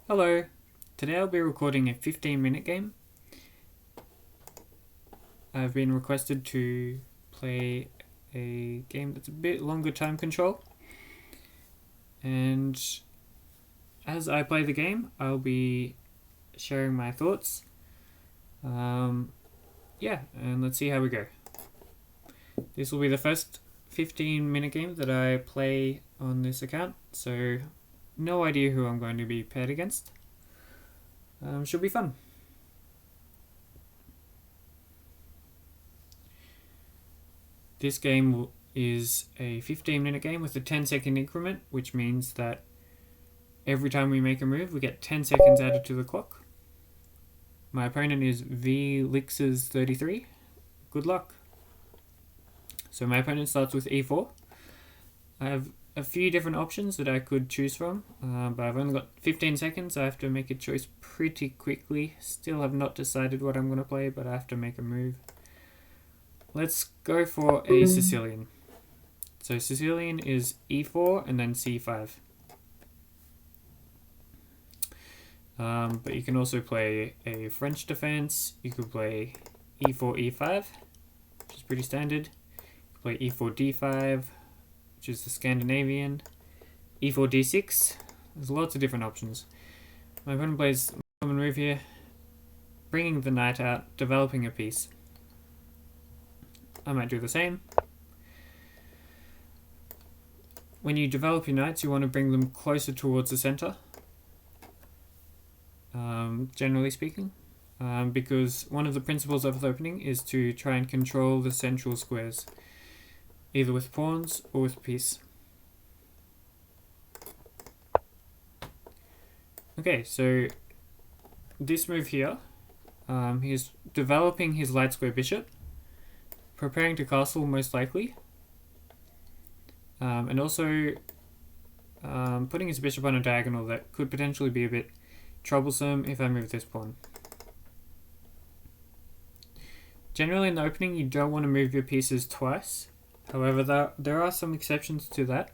Hello, today I'll be recording a 15-minute game. I've been requested to play a game that's a bit longer time control, and as I play the game I'll be sharing my thoughts. And let's see how we go. This will be the first 15-minute game that I play on this account, so no idea who I'm going to be paired against. Should be fun. This game is a 15-minute game with a 10-second increment, which means that every time we make a move, we get 10 seconds added to the clock. My opponent is VLixers33. Good luck. So my opponent starts with e4. I have a few different options that I could choose from, but I've only got 15 seconds. I have to make a choice pretty quickly. Still have not decided what I'm going to play, but I have to make a move. Let's go for a Sicilian. So Sicilian is e4 and then c5. But you can also play a French defense. You could play e4, e5, which is pretty standard. You play e4, d5, which is the Scandinavian. e4, d6. There's lots of different options. My opponent plays a common move here, bringing the knight out, developing a piece. I might do the same. When you develop your knights, you want to bring them closer towards the center, generally speaking, because one of the principles of the opening is to try and control the central squares, either with pawns or with piece. Okay, so this move here, he's developing his light square bishop, preparing to castle most likely, and also putting his bishop on a diagonal that could potentially be a bit troublesome if I move this pawn. Generally in the opening you don't want to move your pieces twice. However, there are some exceptions to that,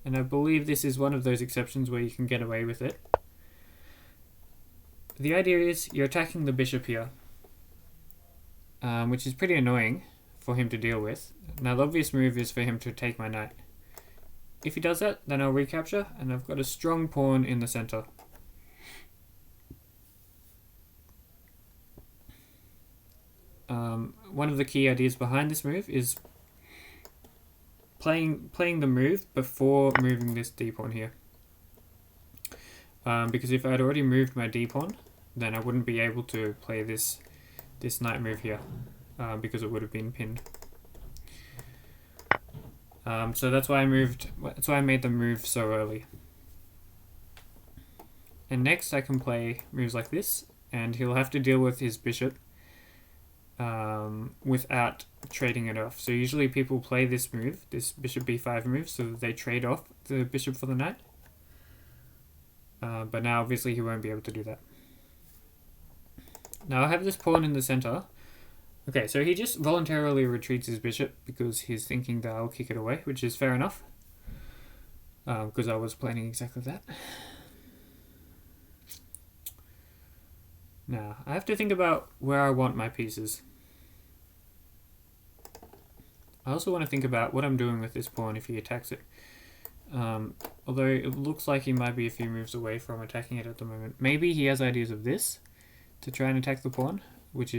and I believe this is one of those exceptions where you can get away with it. The idea is you're attacking the bishop here, which is pretty annoying for him to deal with. Now the obvious move is for him to take my knight. If he does that, then I'll recapture, and I've got a strong pawn in the center. One of the key ideas behind this move is playing the move before moving this d pawn here. Because if I'd already moved my d pawn, then I wouldn't be able to play this knight move here, because it would have been pinned. So that's why I made the move so early. And next I can play moves like this, and he'll have to deal with his bishop without trading it off. So usually people play this move, this bishop b5 move, so that they trade off the bishop for the knight. But now obviously he won't be able to do that. Now I have this pawn in the center. Okay, so he just voluntarily retreats his bishop because he's thinking that I'll kick it away, which is fair enough, because I was planning exactly that. Now I have to think about where I want my pieces. I also want to think about what I'm doing with this pawn if he attacks it. Although it looks like he might be a few moves away from attacking it at the moment. Maybe he has ideas of this to try and attack the pawn, which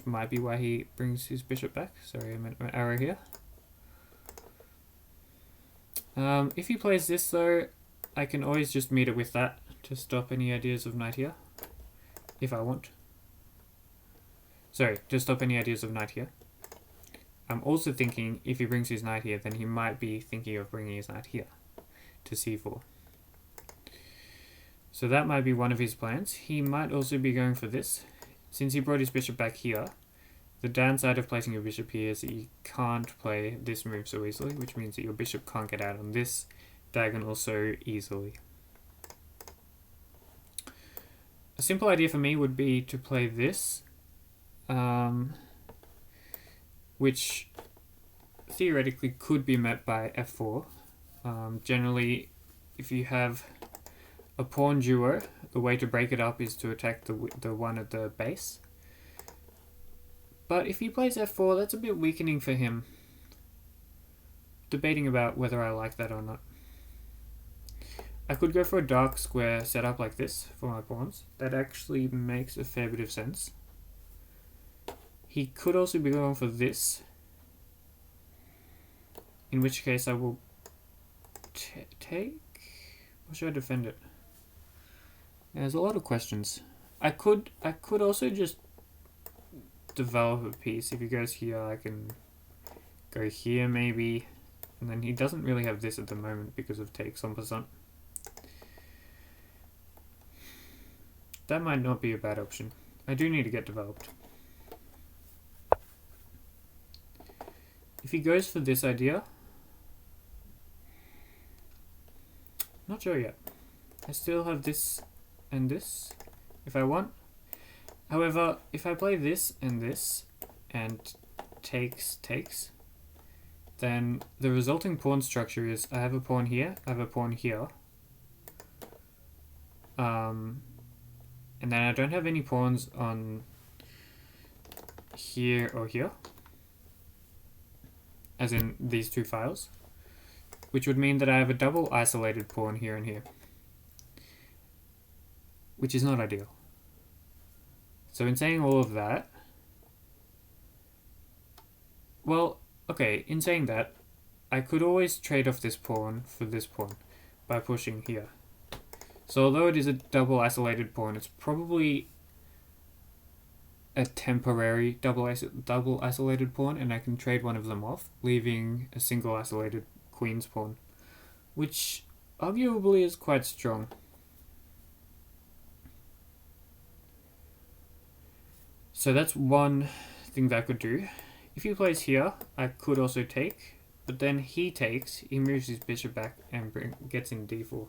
might be why he brings his bishop back. Sorry, I meant my arrow here. If he plays this though, I can always just meet it with that to stop any ideas of knight here, if I want. Sorry, to stop any ideas of knight here. I'm also thinking if he brings his knight here, then he might be thinking of bringing his knight here to c4. So that might be one of his plans. He might also be going for this. Since he brought his bishop back here, the downside of placing your bishop here is that you can't play this move so easily, which means that your bishop can't get out on this diagonal so easily. A simple idea for me would be to play this, which theoretically could be met by f4. Generally, if you have a pawn duo, the way to break it up is to attack the one at the base. But if he plays f4, that's a bit weakening for him. Debating about whether I like that or not. I could go for a dark square setup like this for my pawns. That actually makes a fair bit of sense. He could also be going for this, in which case I will take, or should I defend it? There's a lot of questions. I could also just develop a piece. If he goes here, I can go here maybe, and then he doesn't really have this at the moment because of takes on percent. That might not be a bad option. I do need to get developed. If he goes for this idea, not sure yet. I still have this and this if I want. However, if I play this and takes, then the resulting pawn structure is I have a pawn here, I have a pawn here. And then I don't have any pawns on here or here, as in these two files, which would mean that I have a double isolated pawn here and here, which is not ideal. So in saying all of that, well, okay, in saying that, I could always trade off this pawn for this pawn by pushing here. So although it is a double isolated pawn, it's probably a temporary double isolated pawn, and I can trade one of them off, leaving a single isolated queen's pawn, which arguably is quite strong. So that's one thing that I could do. If he plays here, I could also take, but then he takes, he moves his bishop back and gets in d4.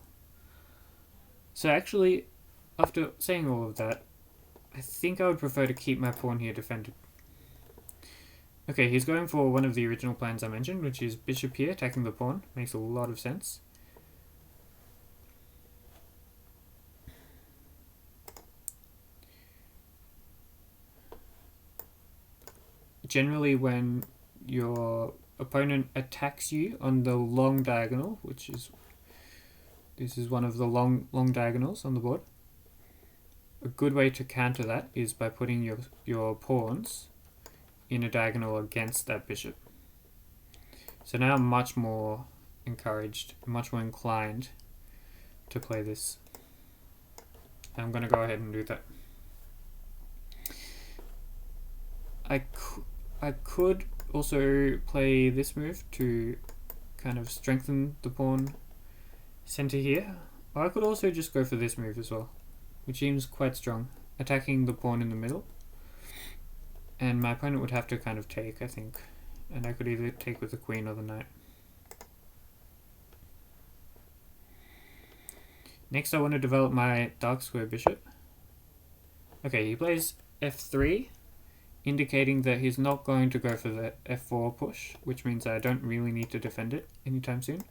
So actually, after saying all of that, I think I would prefer to keep my pawn here defended. Okay, he's going for one of the original plans I mentioned, which is bishop here, attacking the pawn. Makes a lot of sense. Generally, when your opponent attacks you on the long diagonal, this is one of the long diagonals on the board, a good way to counter that is by putting your pawns in a diagonal against that bishop. So now I'm much more encouraged, much more inclined to play this. I'm going to go ahead and do that. I could also play this move to kind of strengthen the pawn center here, or I could also just go for this move as well, which seems quite strong, attacking the pawn in the middle, and my opponent would have to kind of take, I think, and I could either take with the queen or the knight. Next I want to develop my dark square bishop. Okay, he plays f3, indicating that he's not going to go for the f4 push, which means I don't really need to defend it anytime soon.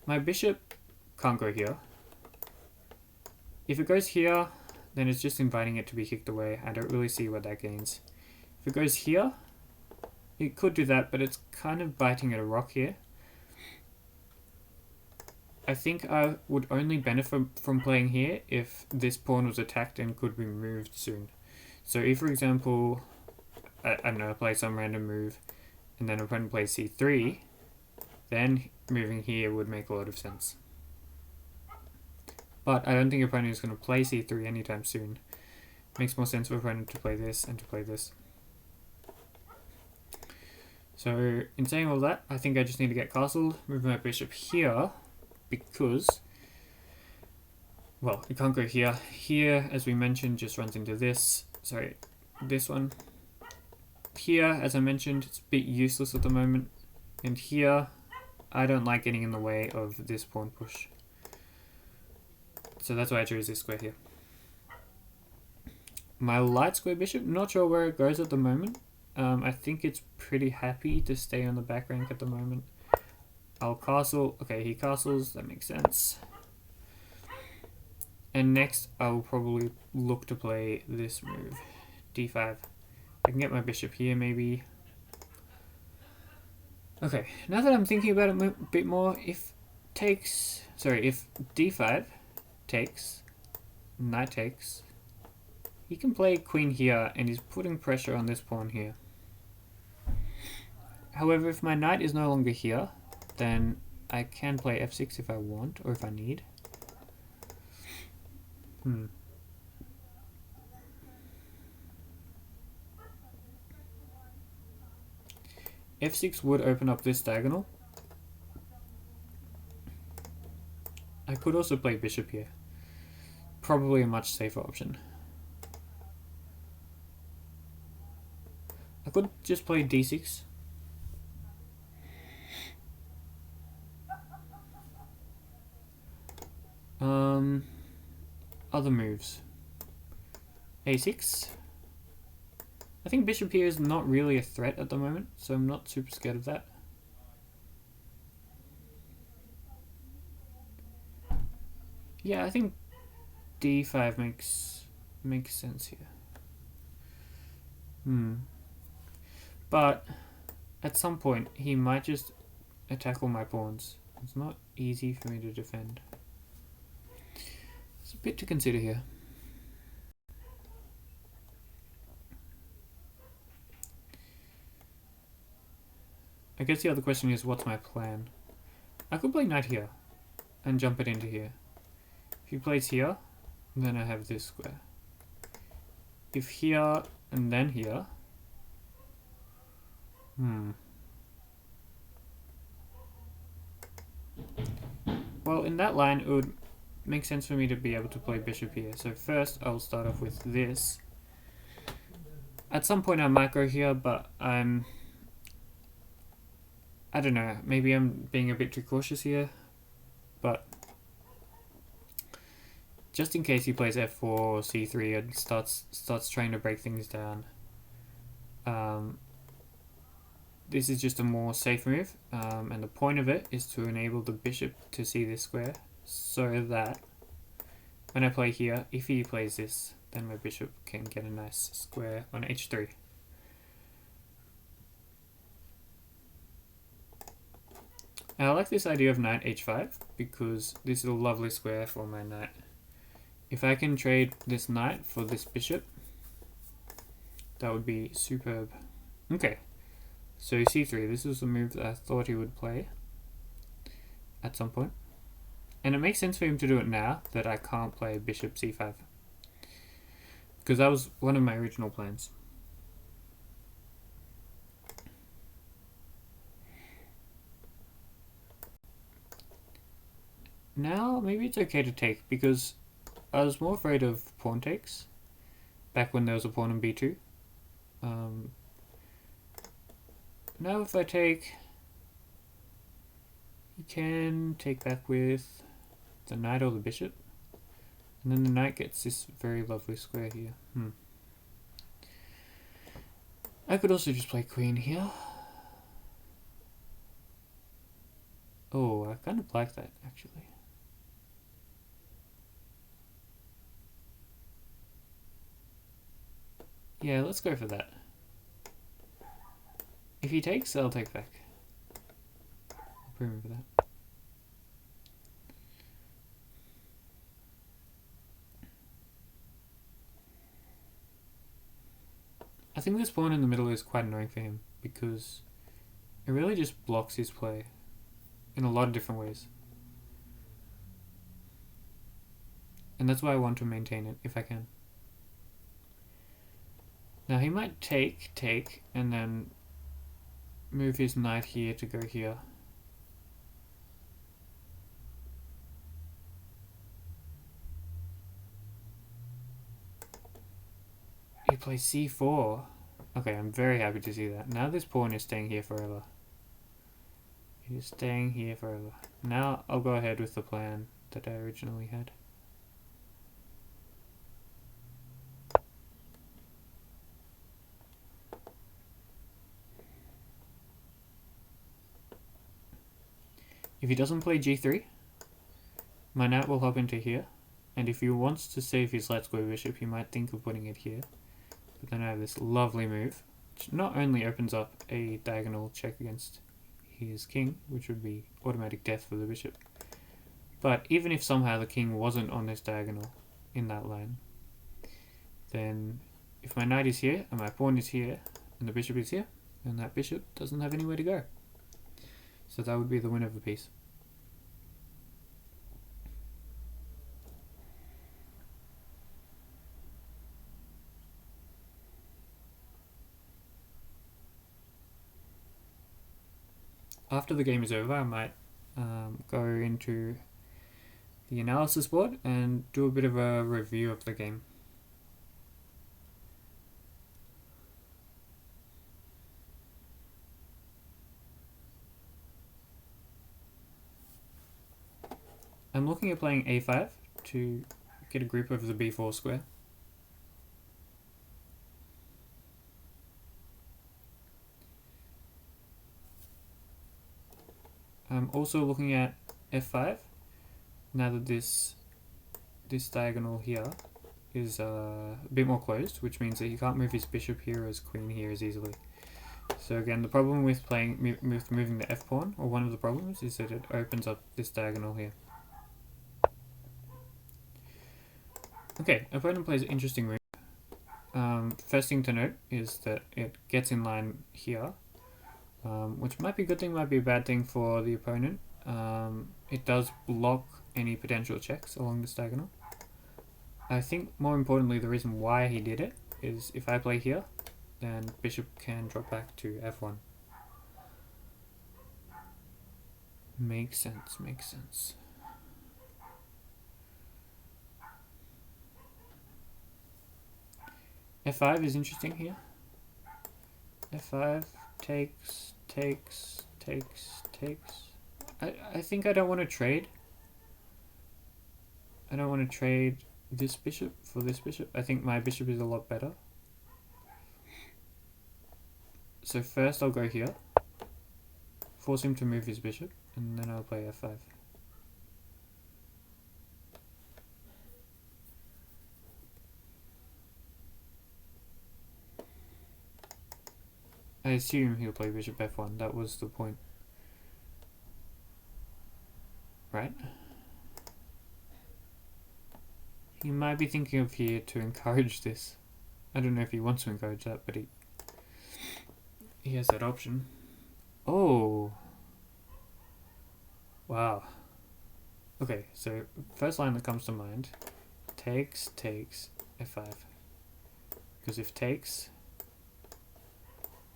My bishop can't go here. If it goes here, then it's just inviting it to be kicked away. I don't really see what that gains. If it goes here, it could do that, but it's kind of biting at a rock here. I think I would only benefit from playing here if this pawn was attacked and could be moved soon. So if, for example, I don't know, I play some random move and then opponent plays c3, then moving here would make a lot of sense. But I don't think opponent is going to play c3 anytime soon. Makes more sense for opponent to play this and to play this. So in saying all that, I think I just need to get castled, move my bishop here, because, well, it can't go here. Here, as we mentioned, just runs into this. Sorry, this one. Here, as I mentioned, it's a bit useless at the moment. And here, I don't like getting in the way of this pawn push. So that's why I chose this square here. My light square bishop, not sure where it goes at the moment. I think it's pretty happy to stay on the back rank at the moment. I'll castle. Okay, he castles. That makes sense. And next, I will probably look to play this move, d5. I can get my bishop here, maybe. Okay, now that I'm thinking about it a bit more, if d5 takes, knight takes, he can play queen here, and he's putting pressure on this pawn here. However, if my knight is no longer here, then I can play f6 if I want, or if I need. F6 would open up this diagonal. I could also play bishop here. Probably a much safer option. I could just play d6. Other moves. a6. I think bishop here is not really a threat at the moment, so I'm not super scared of that. Yeah, I think d5 makes sense here. But at some point he might just attack all my pawns. It's not easy for me to defend. It's a bit to consider here. I guess the other question is, what's my plan? I could play knight here and jump it into here. If he plays here, then I have this square. If here and then here, well, in that line, it would make sense for me to be able to play bishop here. So first, I'll start off with this. At some point, I might go here, but I don't know. Maybe I'm being a bit too cautious here, but just in case he plays f4 or c3 and starts trying to break things down. This is just a more safe move, and the point of it is to enable the bishop to see this square, so that when I play here, if he plays this, then my bishop can get a nice square on h3. Now, I like this idea of knight h5 because this is a lovely square for my knight. If I can trade this knight for this bishop, that would be superb. Okay, so c3, this is the move that I thought he would play at some point. And it makes sense for him to do it now that I can't play bishop c5, because that was one of my original plans. Now, maybe it's okay to take, because I was more afraid of pawn takes back when there was a pawn on b2. Now if I take, you can take back with the knight or the bishop, and then the knight gets this very lovely square here. I could also just play queen here. Oh, I kind of like that actually. Yeah, let's go for that. If he takes, I'll take back. I'll remember that. I think this pawn in the middle is quite annoying for him because it really just blocks his play in a lot of different ways. And that's why I want to maintain it if I can. Now he might take, and then move his knight here to go here. He plays c4. Okay, I'm very happy to see that. Now this pawn is staying here forever. It is staying here forever. Now I'll go ahead with the plan that I originally had. If he doesn't play g3, my knight will hop into here, And if he wants to save his Let's Go bishop, he might think of putting it here. But then I have this lovely move, which not only opens up a diagonal check against his king, which would be automatic death for the bishop, but even if somehow the king wasn't on this diagonal in that line, then if my knight is here and my pawn is here and the bishop is here, then that bishop doesn't have anywhere to go. So that would be the win of the piece. After the game is over, I might go into the analysis board and do a bit of a review of the game. I'm looking at playing a5 to get a grip over the b4 square. I'm also looking at f5, now that this diagonal here is a bit more closed, which means that he can't move his bishop here as queen here as easily. So again, the problem with moving the f-pawn, or one of the problems, is that it opens up this diagonal here. Okay, opponent plays an interesting move. First thing to note is that it gets in line here, which might be a good thing, might be a bad thing for the opponent. It does block any potential checks along this diagonal. I think more importantly, the reason why he did it is if I play here, then bishop can drop back to f1. Makes sense, makes sense. f5 is interesting here. f5 takes. I think I don't want to trade. I don't want to trade this bishop for this bishop. I think my bishop is a lot better. So first I'll go here, force him to move his bishop, and then I'll play f5. I assume he'll play bishop f1, that was the point. Right? He might be thinking of here to encourage this. I don't know if he wants to encourage that, but he has that option. Oh! Wow. Okay, so first line that comes to mind, takes, f5. Because if takes,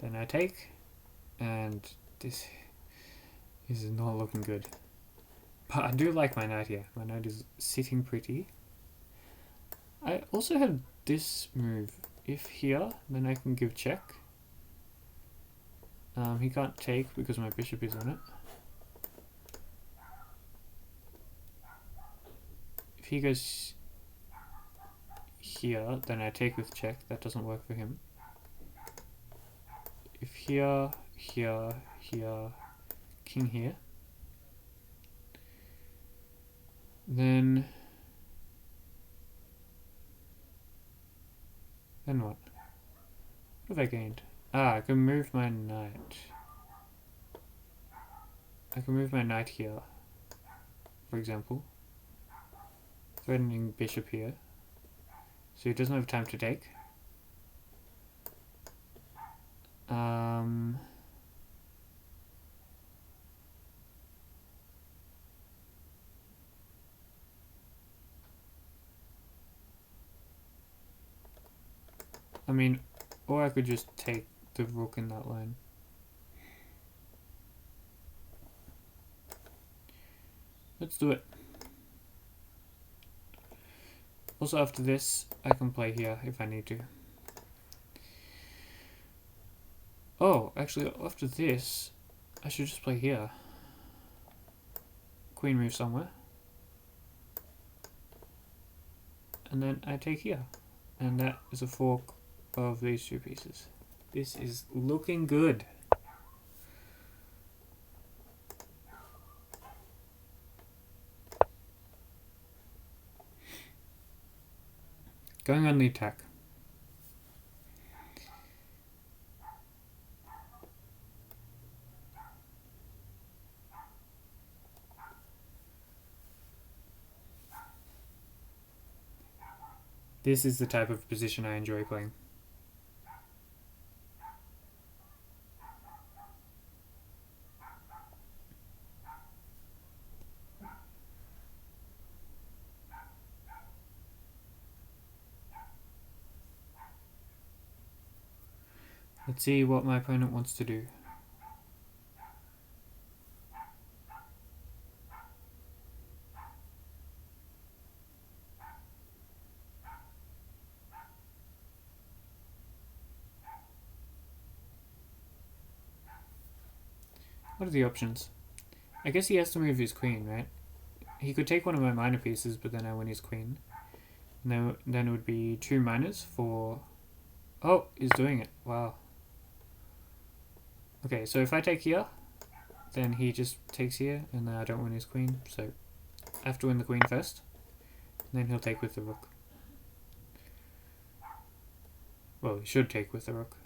then I take, and this is not looking good. But I do like my knight here. My knight is sitting pretty. I also have this move. If here, then I can give check. He can't take because my bishop is on it. If he goes here, then I take with check. That doesn't work for him. If here, king here, then what? What have I gained? Ah, I can move my knight. I can move my knight here, for example, threatening bishop here, so he doesn't have time to take. I mean, or I could just take the rook in that line. Let's do it. Also after this, I can play here if I need to. Oh, actually after this, I should just play here. Queen moves somewhere. And then I take here. And that is a fork of these two pieces. This is looking good. Going on the attack. This is the type of position I enjoy playing. Let's see what my opponent wants to do. What are the options? I guess he has to move his queen, right? He could take one of my minor pieces, but then I win his queen. No, then it would be 2 minors for... Oh, he's doing it. Wow. Okay, so if I take here, then he just takes here, and then I don't win his queen. So I have to win the queen first, and then he'll take with the rook. Well, he should take with the rook.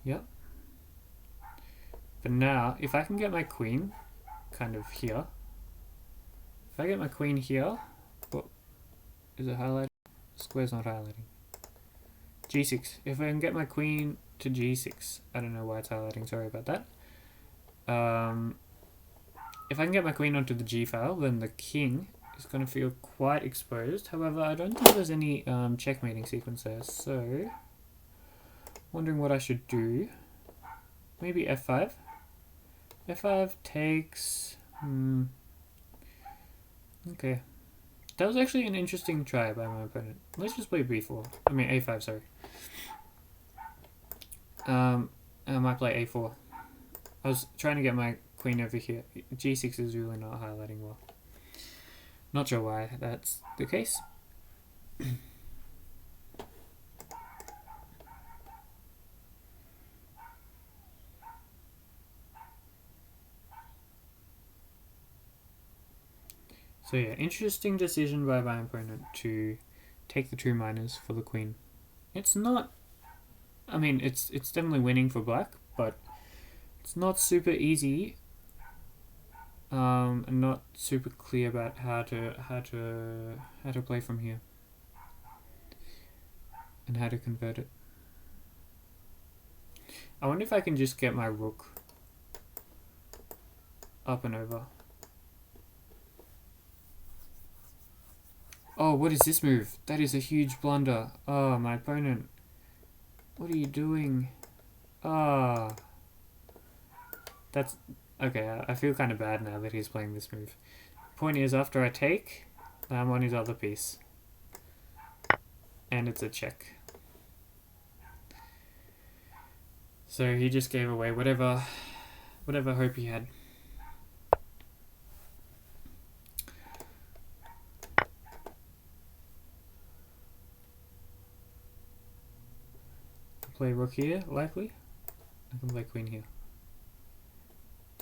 Yep. But now, if I can get my queen kind of here, if I get my queen here, oh, is it highlighting? Square's not highlighting. G6. If I can get my queen to G6, I don't know why it's highlighting, sorry about that. If I can get my queen onto the G file, then the king is going to feel quite exposed. However, I don't think there's any checkmating sequence there, so wondering what I should do. Maybe F5. F5 takes... Okay. That was actually an interesting try by my opponent. Let's just play B4. I mean A5, sorry. I might play A4. I was trying to get my queen over here. G6 is really not highlighting well. Not sure why that's the case. So yeah, interesting decision by my opponent to take the 2 minors for the queen. It's not... I mean, it's definitely winning for black, but it's not super easy. And not super clear about how to play from here. And how to convert it. I wonder if I can just get my rook up and over. Oh, what is this move? That is a huge blunder. Oh, my opponent. What are you doing? Ah. That's... Okay, I feel kind of bad now that he's playing this move. Point is, after I take, I'm on his other piece. And it's a check. So he just gave away whatever hope he had. Play rook here, likely. I can play queen here.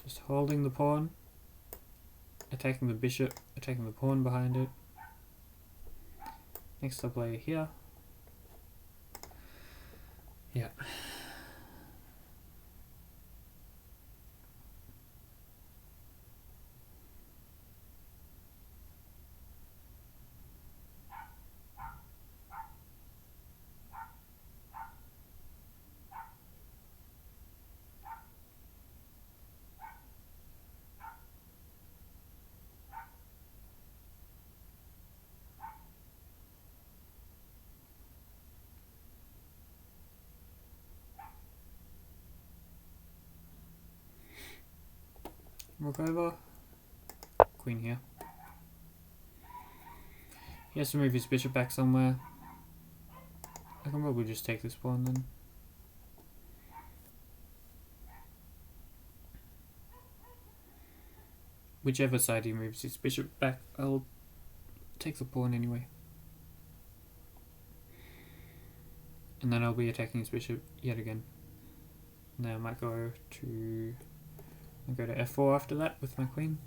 Just holding the pawn, attacking the bishop, attacking the pawn behind it. Next I'll play here. Yeah. Rook over, queen here. He has to move his bishop back somewhere. I can probably just take this pawn then. Whichever side he moves his bishop back, I'll take the pawn anyway. And then I'll be attacking his bishop yet again. Now I might go to... I'll go to f4 after that with my queen.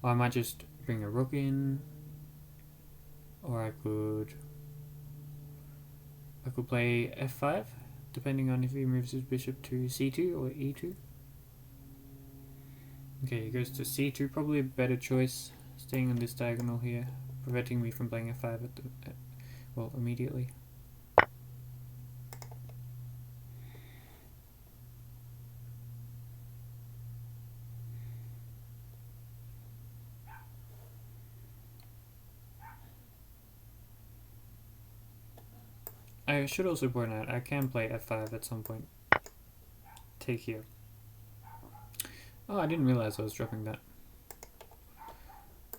Or I might just bring a rook in, or I could play f5, depending on if he moves his bishop to c2 or e2. Okay, he goes to c2, probably a better choice, staying on this diagonal here, preventing me from playing f5 immediately. I should also point out, I can play f5 at some point. Take here. Oh, I didn't realize I was dropping that.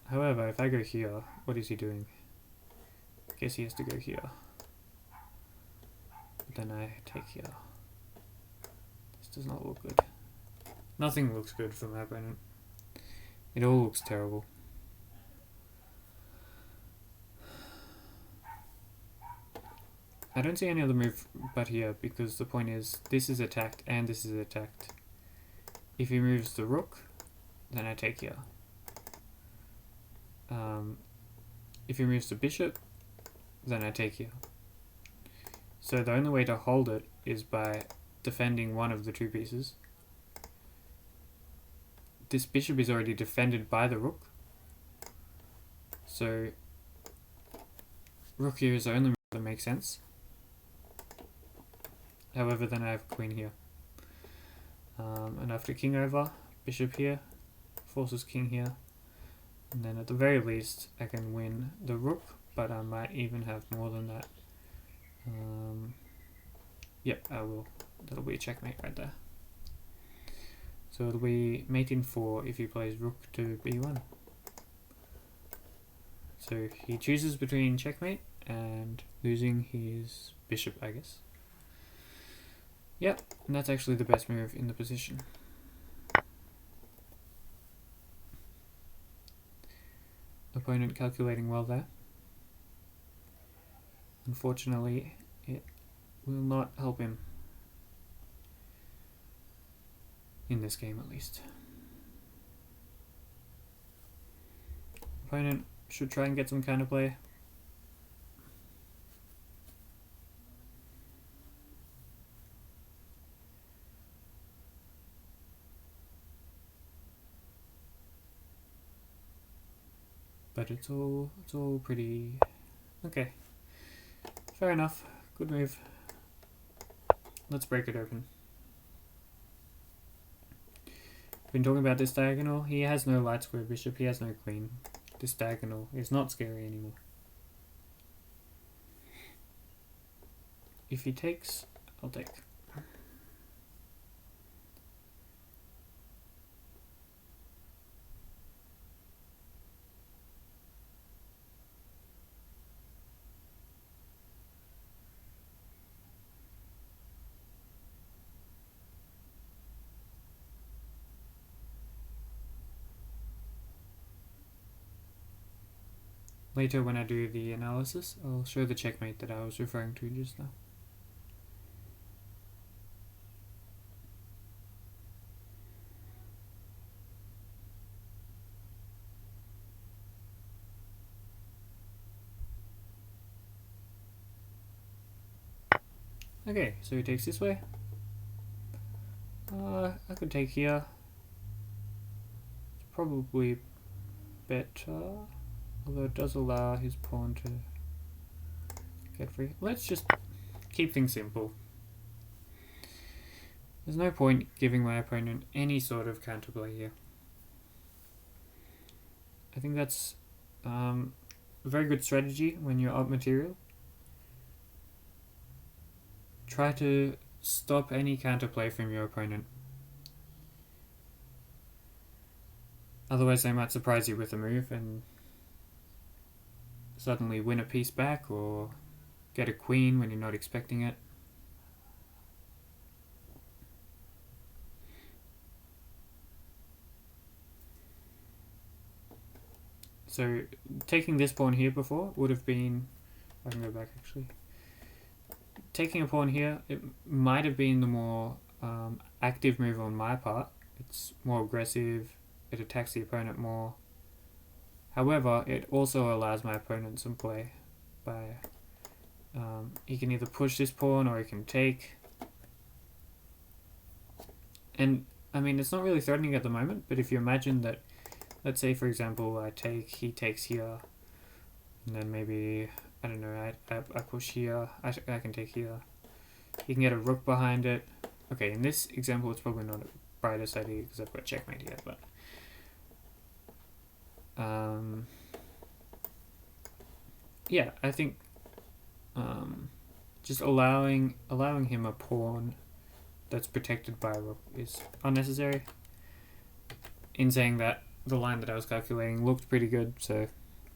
However, if I go here, what is he doing? I guess he has to go here. But then I take here. This does not look good. Nothing looks good for my opponent. It all looks terrible. I don't see any other move but here, because the point is, this is attacked and this is attacked. If he moves the rook, then I take here. If he moves the bishop, then I take here. So the only way to hold it is by defending one of the two pieces. This bishop is already defended by the rook. So rook here is the only move that makes sense. However, then I have queen here. And after king over, bishop here, forces king here. And then at the very least, I can win the rook, but I might even have more than that. Yep, I will. That'll be a checkmate right there. So it'll be mate in 4 if he plays rook to b1. So he chooses between checkmate and losing his bishop, I guess. Yep, and that's actually the best move in the position. Opponent calculating well there. Unfortunately, it will not help him. In this game, at least. Opponent should try and get some counterplay. But it's all pretty okay. Fair enough. Good move. Let's break it open. Been talking about this diagonal. He has no light square bishop. He has no queen. This diagonal is not scary anymore. If he takes, I'll take. Later, when I do the analysis, I'll show the checkmate that I was referring to just now. Okay, so he takes this way. I could take here. It's probably better. Although it does allow his pawn to get free. Let's just keep things simple. There's no point giving my opponent any sort of counterplay here. I think that's a very good strategy when you're up material. Try to stop any counterplay from your opponent. Otherwise they might surprise you with a move and suddenly win a piece back or get a queen when you're not expecting it. So taking this pawn here before would have been, I can go back actually. Taking a pawn here, it might have been the more active move on my part. It's more aggressive, it attacks the opponent more. However, it also allows my opponent some play by he can either push this pawn or he can take. And I mean, it's not really threatening at the moment, but if you imagine that, let's say for example I take, he takes here, and then maybe, I don't know, I push here, I can take here, he can get a rook behind it. Okay, in this example it's probably not the brightest idea because I've got checkmate here, but yeah, I think just allowing him a pawn that's protected by a rook is unnecessary. In saying that, the line that I was calculating looked pretty good, so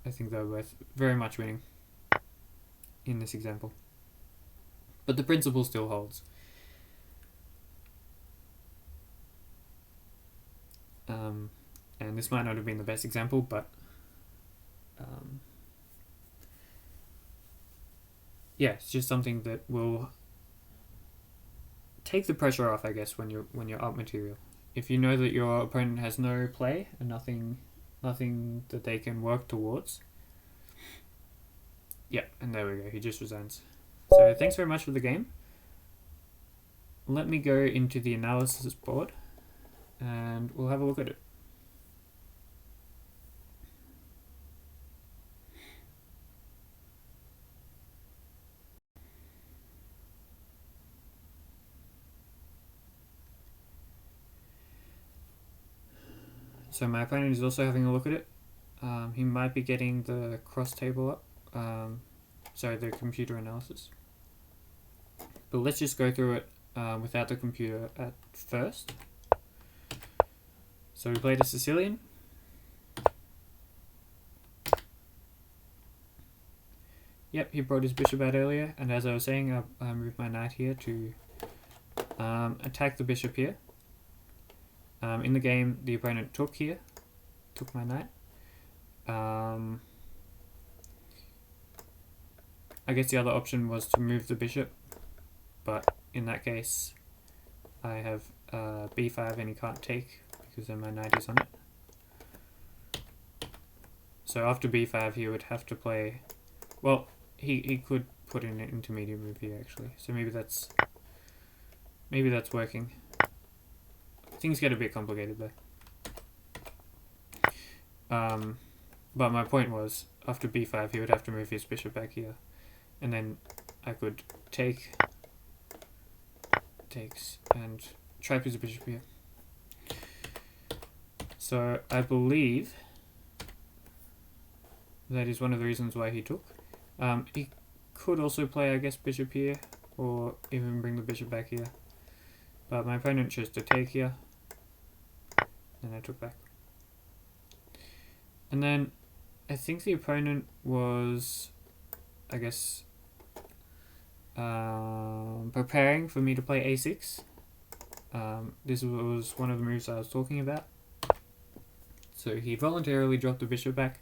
I think they were both very much winning in this example. But the principle still holds. And this might not have been the best example, but yeah, it's just something that will take the pressure off, I guess, when you're up material. If you know that your opponent has no play and nothing that they can work towards. Yeah, and there we go, he just resigns. So thanks very much for the game. Let me go into the analysis board and we'll have a look at it. So my opponent is also having a look at it. He might be getting the cross table up, sorry, the computer analysis. But let's just go through it without the computer at first. So we played a Sicilian. Yep, he brought his bishop out earlier, and as I was saying, I moved my knight here to attack the bishop here. In the game, the opponent took here, took my knight. I guess the other option was to move the bishop, but in that case, I have b5 and he can't take because then my knight is on it. So after b5, he would have to play. Well, he could put in an intermediate move here actually. So maybe that's working. Things get a bit complicated though. But my point was, after b5 he would have to move his bishop back here, and then I could takes and trap his bishop here. So I believe that is one of the reasons why he took. He could also play, I guess, bishop here, or even bring the bishop back here. But my opponent chose to take here, and I took back. And then I think the opponent was, I guess, preparing for me to play a6. This was one of the moves I was talking about. So he voluntarily dropped the bishop back.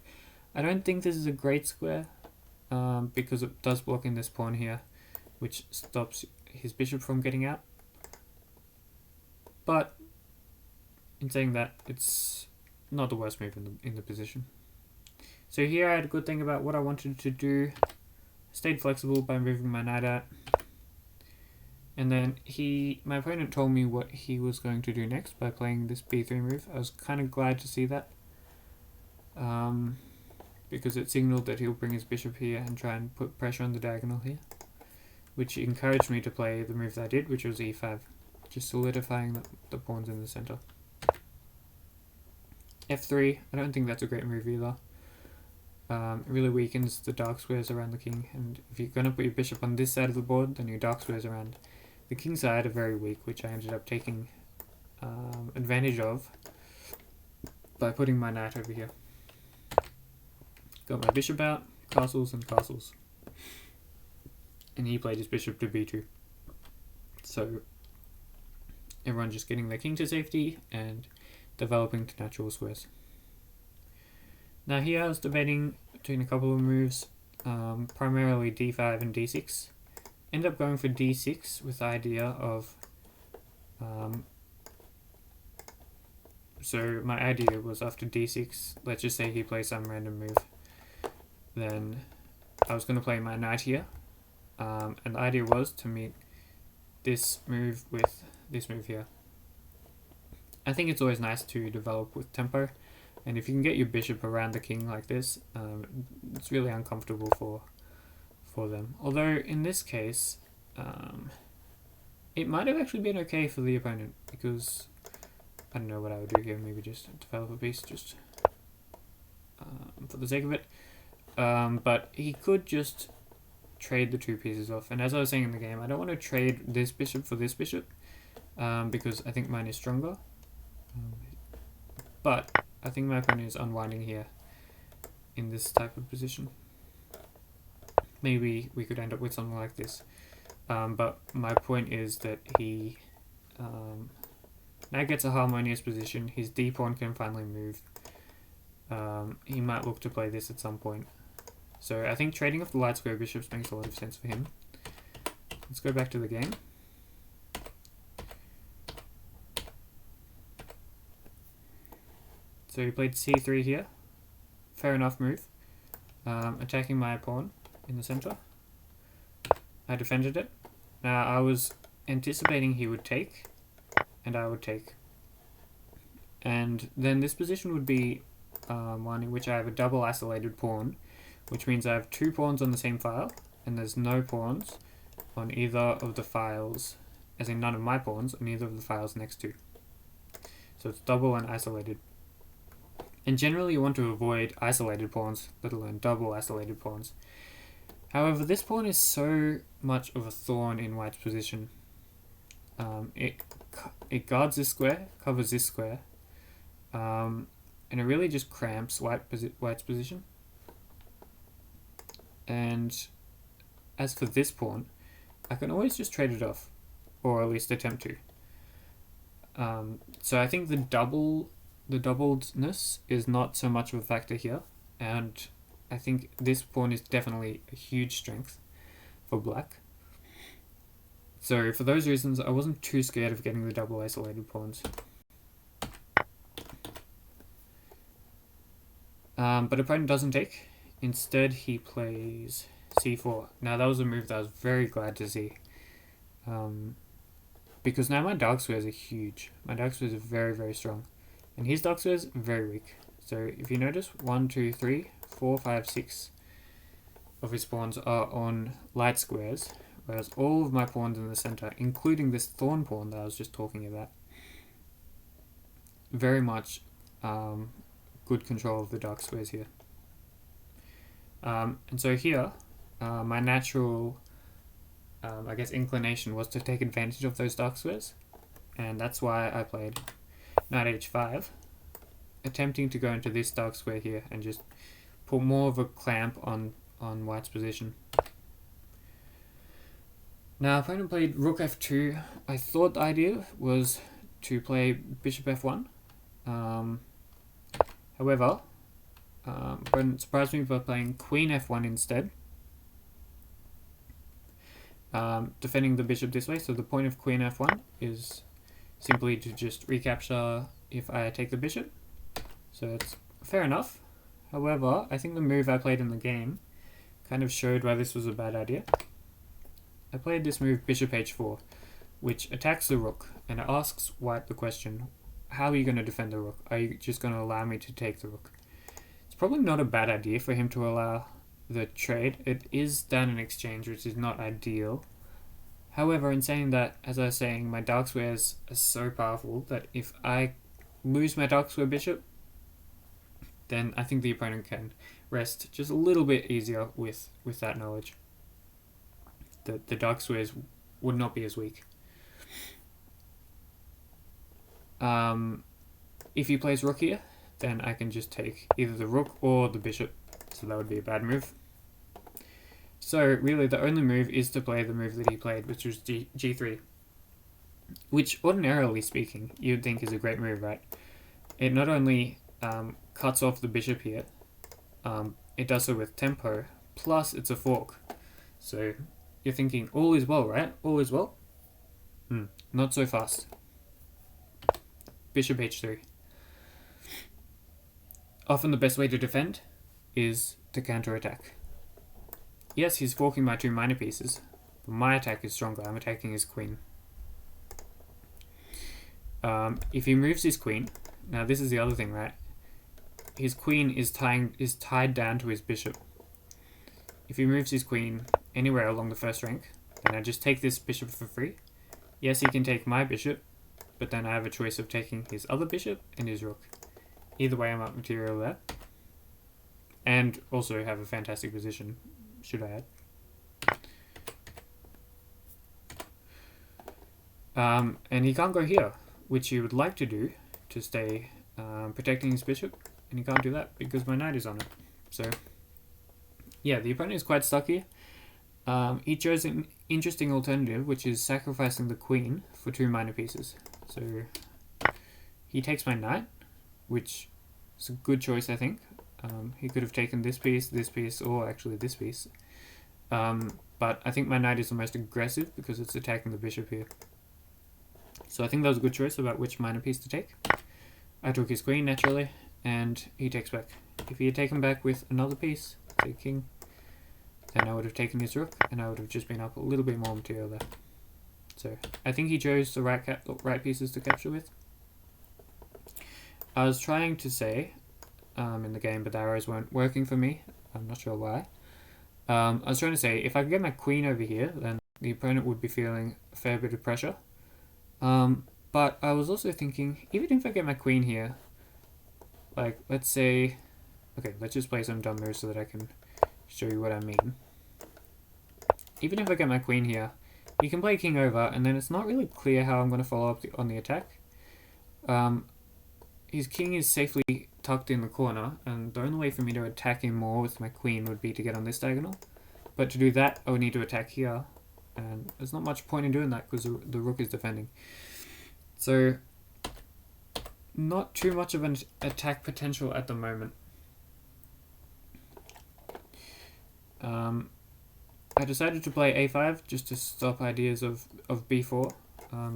I don't think this is a great square, because it does block in this pawn here, which stops his bishop from getting out. But in saying that, it's not the worst move in the position. So here I had a good thing about what I wanted to do. Stayed flexible by moving my knight out. And then my opponent told me what he was going to do next by playing this b3 move. I was kind of glad to see that, because it signaled that he'll bring his bishop here and try and put pressure on the diagonal here, which encouraged me to play the move that I did, which was e5, just solidifying the pawns in the center. f3, I don't think that's a great move either. It really weakens the dark squares around the king, and if you're going to put your bishop on this side of the board, then your dark squares around the king side are very weak, which I ended up taking advantage of by putting my knight over here. Got my bishop out, castles and castles. And he played his bishop to b2. So everyone just getting their king to safety and developing to natural squares. Now here I was debating between a couple of moves, primarily d5 and d6. End up going for d6 with the idea of So my idea was after d6, let's just say he plays some random move, then I was going to play my knight here, and the idea was to meet this move with this move here. I think it's always nice to develop with tempo, and if you can get your bishop around the king like this, it's really uncomfortable for them. Although in this case, it might have actually been okay for the opponent, because I don't know what I would do here, maybe just develop a piece just for the sake of it. But he could just trade the two pieces off, and as I was saying in the game, I don't want to trade this bishop for this bishop, because I think mine is stronger. But I think my opponent is unwinding here in this type of position. Maybe we could end up with something like this. But my point is that he now gets a harmonious position. His d pawn can finally move. He might look to play this at some point. So I think trading off the light square bishops makes a lot of sense for him. Let's go back to the game. So he played c3 here. Fair enough move. Attacking my pawn in the center. I defended it. Now I was anticipating he would take, and I would take. And then this position would be one in which I have a double isolated pawn, which means I have two pawns on the same file, and there's no pawns on either of the files, as in none of my pawns on either of the files next to. So it's double and isolated. And generally you want to avoid isolated pawns, let alone double isolated pawns. However, this pawn is so much of a thorn in white's position. It guards this square, covers this square, and it really just cramps white's position. And as for this pawn, I can always just trade it off, or at least attempt to. So I think the doubledness is not so much of a factor here, and I think this pawn is definitely a huge strength for black. So for those reasons, I wasn't too scared of getting the double isolated pawns. But opponent doesn't take. Instead, he plays c4. Now that was a move that I was very glad to see. Because now my dark squares are huge. My dark squares are very, very strong. And his dark squares are very weak. So if you notice, 1, 2, 3, 4, 5, 6 of his pawns are on light squares, whereas all of my pawns in the center, including this thorn pawn that I was just talking about, very much good control of the dark squares here. And so here, my natural, I guess, inclination was to take advantage of those dark squares, and that's why I played knight h5, attempting to go into this dark square here and just put more of a clamp on white's position. Now opponent played rook f2. I thought the idea was to play bishop f1. However, opponent surprised me by playing queen f1 instead, defending the bishop this way. So the point of queen f1 is simply to just recapture if I take the bishop. So it's fair enough. However, I think the move I played in the game kind of showed why this was a bad idea. I played this move bishop h4, which attacks the rook, and it asks white the question, how are you going to defend the rook? Are you just going to allow me to take the rook? It's probably not a bad idea for him to allow the trade. It is done in exchange, which is not ideal. However, in saying that, as I was saying, my dark squares are so powerful that if I lose my dark square bishop, then I think the opponent can rest just a little bit easier with that knowledge. The dark squares would not be as weak. If he plays rook here, then I can just take either the rook or the bishop, so that would be a bad move. So really the only move is to play the move that he played, which was g3, which ordinarily speaking you'd think is a great move, right? It not only cuts off the bishop here, it does so with tempo, plus it's a fork. So you're thinking all is well, right? All is well? Not so fast. Bishop h3. often the best way to defend is to counter-attack. Yes, he's forking my 2 minor pieces, but my attack is stronger. I'm attacking his queen. If he moves his queen, now this is the other thing, right? His queen is tied down to his bishop. If he moves his queen anywhere along the first rank, then I just take this bishop for free. Yes, he can take my bishop, but then I have a choice of taking his other bishop and his rook. Either way, I'm up material there. And also have a fantastic position, should I add. And he can't go here, which he would like to do to stay protecting his bishop, and he can't do that because my knight is on it. So yeah, the opponent is quite stuck here. He chose an interesting alternative, which is sacrificing the queen for 2 minor pieces. So he takes my knight, which is a good choice, I think. He could have taken this piece, or actually this piece. But I think my knight is the most aggressive because it's attacking the bishop here. So I think that was a good choice about which minor piece to take. I took his queen, naturally, and he takes back. If he had taken back with another piece, say king, then I would have taken his rook, and I would have just been up a little bit more material there. So I think he chose the right pieces to capture with. I was trying to say in the game, but the arrows weren't working for me. I'm not sure why. I was trying to say, if I could get my queen over here, then the opponent would be feeling a fair bit of pressure. But I was also thinking, even if I get my queen here, like, let's say, okay, let's just play some dumb moves so that I can show you what I mean. Even if I get my queen here, he can play king over, and then it's not really clear how I'm going to follow up on the attack. His king is safely tucked in the corner, and the only way for me to attack him more with my queen would be to get on this diagonal. But to do that, I would need to attack here, and there's not much point in doing that because the rook is defending. So, not too much of an attack potential at the moment. I decided to play a5 just to stop ideas of b4.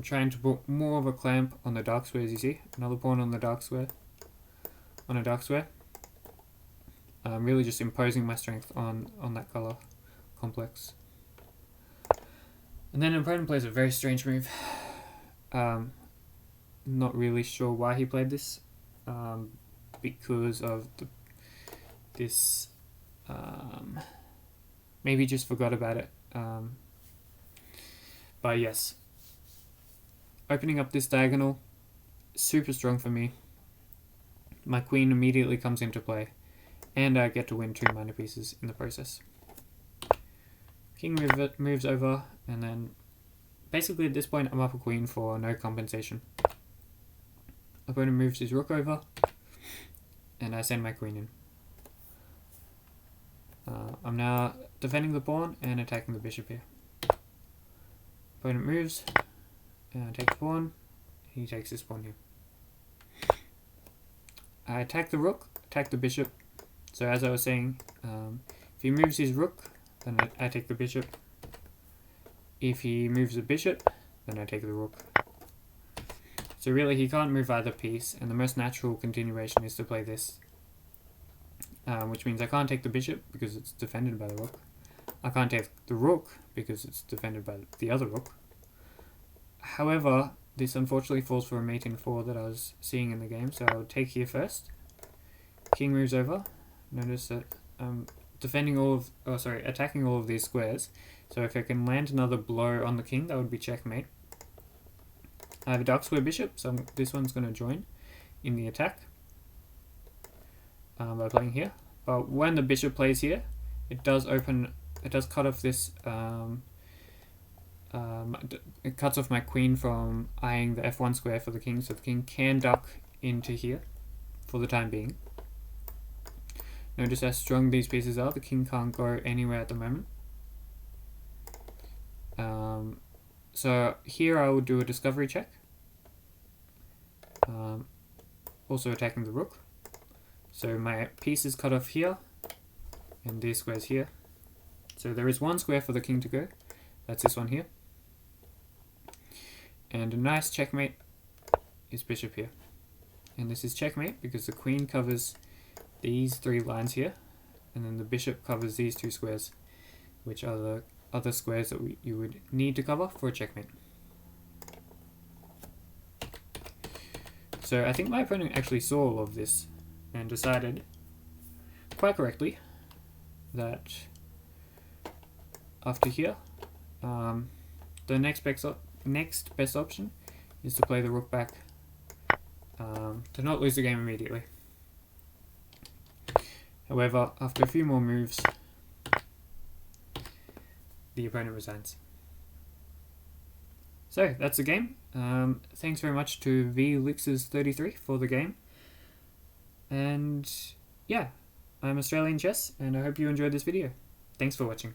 Trying to put more of a clamp on the dark squares, you see. Another pawn on the dark square. On a dark square. Really just imposing my strength on that color complex. And then an opponent plays a very strange move. Not really sure why he played this. Because of this... maybe just forgot about it. But yes. Opening up this diagonal, super strong for me. My queen immediately comes into play, and I get to win 2 minor pieces in the process. King moves over, and then basically at this point I'm up a queen for no compensation. Opponent moves his rook over, and I send my queen in. I'm now defending the pawn and attacking the bishop here. Opponent moves. Take the pawn, he takes this pawn here. I attack the rook, attack the bishop. So as I was saying, if he moves his rook, then I take the bishop. If he moves the bishop, then I take the rook. So really he can't move either piece, and the most natural continuation is to play this. Which means I can't take the bishop because it's defended by the rook. I can't take the rook because it's defended by the other rook. However, this unfortunately falls for a mate in 4 that I was seeing in the game, so I'll take here first. King moves over. Notice that I'm attacking all of these squares. So if I can land another blow on the king, that would be checkmate. I have a dark square bishop, so this one's going to join in the attack by playing here. But when the bishop plays here, it does cut off this. It cuts off my queen from eyeing the f1 square for the king, so the king can duck into here for the time being. Notice how strong these pieces are. The king can't go anywhere at the moment. So here I would do a discovery check. Also attacking the rook. So my piece is cut off here, and these squares here. So there is one square for the king to go. That's this one here. And a nice checkmate is bishop here. And this is checkmate because the queen covers these 3 lines here, and then the bishop covers these 2 squares, which are the other squares that you would need to cover for a checkmate. So I think my opponent actually saw all of this and decided, quite correctly, that after here, the next best option is to play the rook back to not lose the game immediately. However, after a few more moves, the opponent resigns. So that's the game. Thanks very much to VLixes33 for the game. And yeah, I'm Australian Chess, and I hope you enjoyed this video. Thanks for watching.